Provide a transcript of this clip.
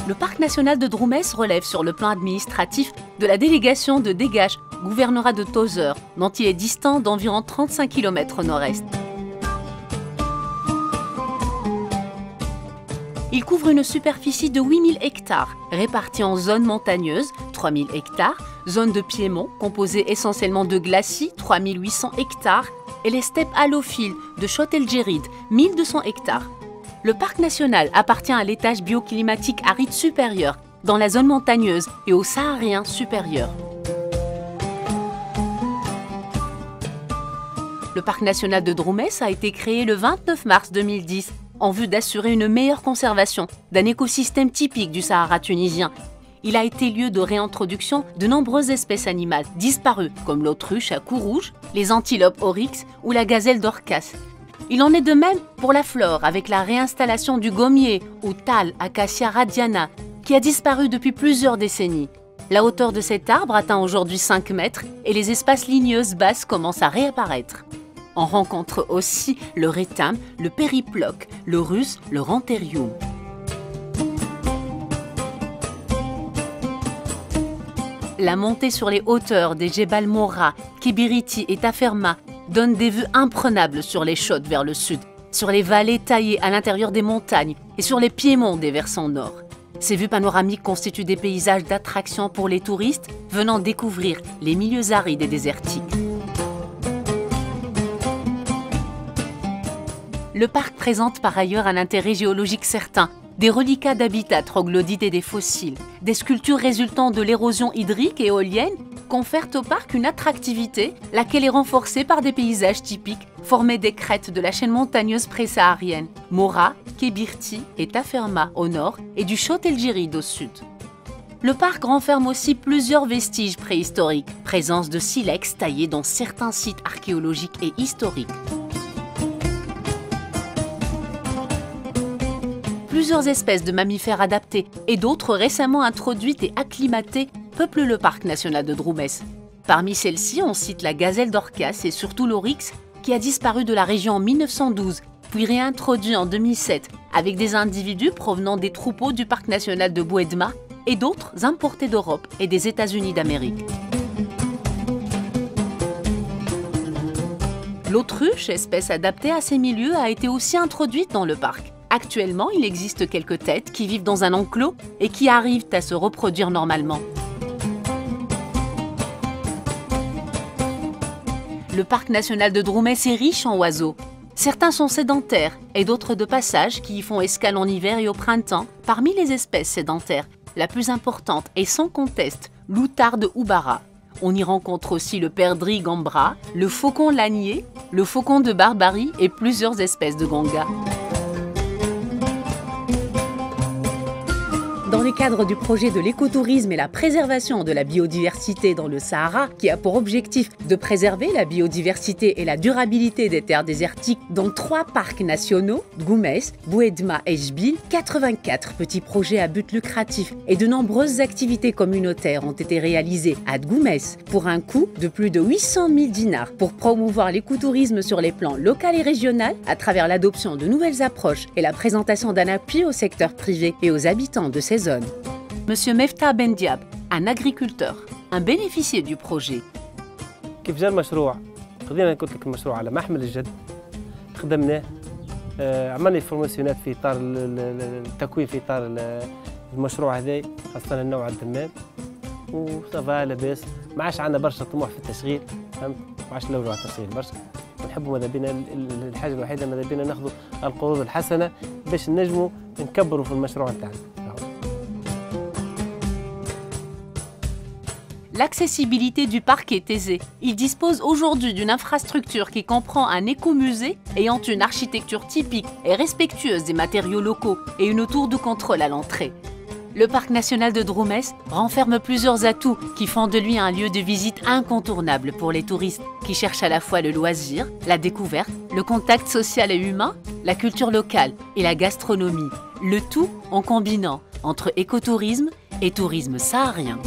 Le parc national de Droumès relève sur le plan administratif de la délégation de Dégage, gouvernorat de Tozeur, dont il est distant d'environ 35 km au nord-est. Il couvre une superficie de 8000 hectares, répartie en zones montagneuses, 3000 hectares, zone de piémont, composée essentiellement de glacis, 3800 hectares, et les steppes halophiles de Chott-el-Djerid, 1200 hectares. Le parc national appartient à l'étage bioclimatique aride supérieur, dans la zone montagneuse et au saharien supérieur. Le parc national de Droumès a été créé le 29 mars 2010 en vue d'assurer une meilleure conservation d'un écosystème typique du Sahara tunisien. Il a été lieu de réintroduction de nombreuses espèces animales disparues, comme l'autruche à cou rouge, les antilopes oryx ou la gazelle d'Orcas. Il en est de même pour la flore avec la réinstallation du gommier ou Tal Acacia radiana, qui a disparu depuis plusieurs décennies. La hauteur de cet arbre atteint aujourd'hui 5 mètres et les espaces ligneuses basses commencent à réapparaître. On rencontre aussi le rétham, le périploque, le russe, le rantherium. La montée sur les hauteurs des Jebal Mora, Kibiriti et Taferma donne des vues imprenables sur les Chott vers le sud, sur les vallées taillées à l'intérieur des montagnes et sur les piémonts des versants nord. Ces vues panoramiques constituent des paysages d'attraction pour les touristes venant découvrir les milieux arides et désertiques. Le parc présente par ailleurs un intérêt géologique certain, des reliquats d'habitats troglodytes et des fossiles, des sculptures résultant de l'érosion hydrique et éolienne confèrent au parc une attractivité, laquelle est renforcée par des paysages typiques formés des crêtes de la chaîne montagneuse pré-saharienne, Mora, Kébirti et Taferma au nord et du Chott-el-Djerid au sud. Le parc renferme aussi plusieurs vestiges préhistoriques, présence de silex taillés dans certains sites archéologiques et historiques. Plusieurs espèces de mammifères adaptés et d'autres récemment introduites et acclimatées peuplent le parc national de Droumès. Parmi celles-ci, on cite la gazelle d'Orcas et surtout l'oryx, qui a disparu de la région en 1912, puis réintroduit en 2007 avec des individus provenant des troupeaux du parc national de Bouedma et d'autres importés d'Europe et des États-Unis d'Amérique. L'autruche, espèce adaptée à ces milieux, a été aussi introduite dans le parc. Actuellement, il existe quelques têtes qui vivent dans un enclos et qui arrivent à se reproduire normalement. Le parc national de Droumès est riche en oiseaux. Certains sont sédentaires et d'autres de passage qui y font escale en hiver et au printemps. Parmi les espèces sédentaires, la plus importante est sans conteste l'outarde houbara. On y rencontre aussi le perdrix gambra, le faucon lanier, le faucon de Barbarie et plusieurs espèces de gonga. Dans le cadre du projet de l'écotourisme et la préservation de la biodiversité dans le Sahara, qui a pour objectif de préserver la biodiversité et la durabilité des terres désertiques dans 3 parcs nationaux, Goumès, Bouedma et Jbil, 84 petits projets à but lucratif et de nombreuses activités communautaires ont été réalisées à Goumès pour un coût de plus de 800 000 dinars pour promouvoir l'écotourisme sur les plans local et régional à travers l'adoption de nouvelles approches et la présentation d'un appui au secteur privé et aux habitants de ces zones. Monsieur Meftah Ben Diab, un agriculteur, un bénéficié du projet. كيف جاء المشروع؟ خذينا قلت لك المشروع على محمل الجد خدمناه عملنا فورماسيونات في اطار التكوين في اطار المشروع هذا خاصة النوع الدمام وصافا لاباس ما عادش عندنا برشا طموح في التشغيل فهمت ما عادش نلوجوا على التشغيل برشا ونحبوا ماذا بينا الحاجة الوحيدة ماذا بينا ناخذوا القروض الحسنة باش نجموا نكبروا في المشروع تاعنا. L'accessibilité du parc est aisée. Il dispose aujourd'hui d'une infrastructure qui comprend un écomusée ayant une architecture typique et respectueuse des matériaux locaux et une tour de contrôle à l'entrée. Le parc national de Droumès renferme plusieurs atouts qui font de lui un lieu de visite incontournable pour les touristes qui cherchent à la fois le loisir, la découverte, le contact social et humain, la culture locale et la gastronomie. Le tout en combinant entre écotourisme et tourisme saharien.